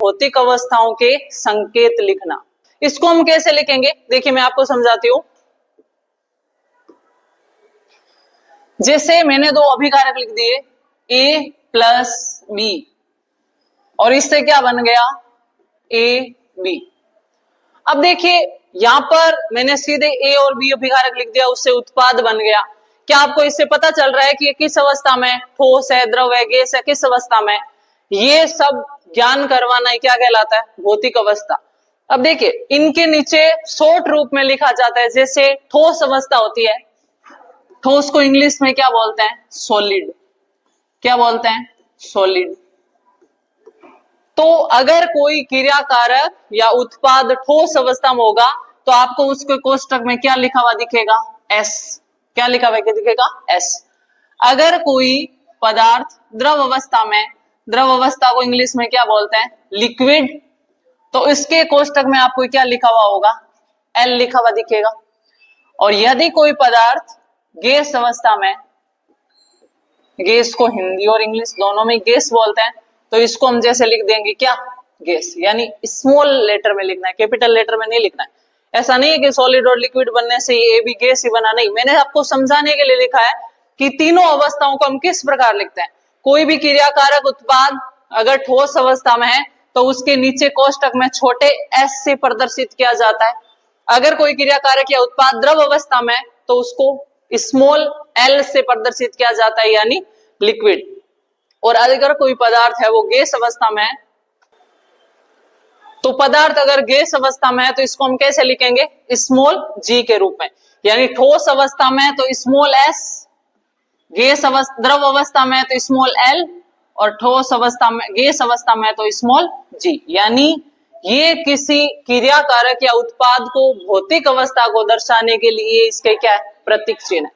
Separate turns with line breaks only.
भौतिक अवस्थाओं के संकेत लिखना। इसको हम कैसे लिखेंगे, देखिए मैं आपको समझाती हूं। जैसे मैंने दो अभिकारक लिख दिए A प्लस बी, और इससे क्या बन गया ए बी। अब देखिए यहां पर मैंने सीधे ए और बी अभिकारक लिख दिया, उससे उत्पाद बन गया। क्या आपको इससे पता चल रहा है कि ये किस अवस्था में, ठोस है, द्रव है, गैस है, किस अवस्था में? ये सब ज्ञान करवाना क्या कहलाता है, भौतिक अवस्था। अब देखिए इनके नीचे शॉर्ट रूप में लिखा जाता है, जैसे ठोस अवस्था होती है, ठोस को इंग्लिश में क्या बोलते हैं, सॉलिड। क्या बोलते हैं, सॉलिड। तो अगर कोई क्रिया कारक या उत्पाद ठोस अवस्था में होगा तो आपको उसके कोष्टक में क्या लिखा हुआ दिखेगा, एस। क्या लिखा हुआ दिखेगा, एस। अगर कोई पदार्थ द्रव अवस्था में, द्रव अवस्था को इंग्लिश में क्या बोलते हैं, लिक्विड, तो इसके कोष्टक में आपको क्या लिखा हुआ होगा, एल लिखा हुआ दिखेगा। और यदि कोई पदार्थ गैस अवस्था में, गैस को हिंदी और इंग्लिश दोनों में गैस बोलते हैं, तो इसको हम जैसे लिख देंगे क्या, गैस, यानी स्मॉल लेटर में लिखना है, कैपिटल लेटर में नहीं लिखना है। ऐसा नहीं है कि सॉलिड और लिक्विड बनने से ये भी गैस ही बना, नहीं, मैंने आपको समझाने के लिए लिखा है कि तीनों अवस्थाओं को हम किस प्रकार लिखते हैं। कोई भी क्रियाकारक उत्पाद अगर ठोस अवस्था में है तो उसके नीचे कोष्टक में छोटे एस से प्रदर्शित किया जाता है। अगर कोई क्रियाकारक या उत्पाद द्रव अवस्था में है तो उसको स्मॉल एल से प्रदर्शित किया जाता है, यानी लिक्विड। और अगर कोई पदार्थ है वो गैस अवस्था में है, तो पदार्थ अगर गैस अवस्था में है तो इसको हम कैसे लिखेंगे, स्मॉल जी के रूप में। यानी ठोस अवस्था में तो स्मॉल एस, गैस अवस्था, द्रव अवस्था में तो स्मॉल एल, और ठोस अवस्था में, गैस अवस्था में तो स्मॉल जी। यानी ये किसी क्रिया कारक या उत्पाद को भौतिक अवस्था को दर्शाने के लिए इसके क्या है, प्रतीक चिन्ह है।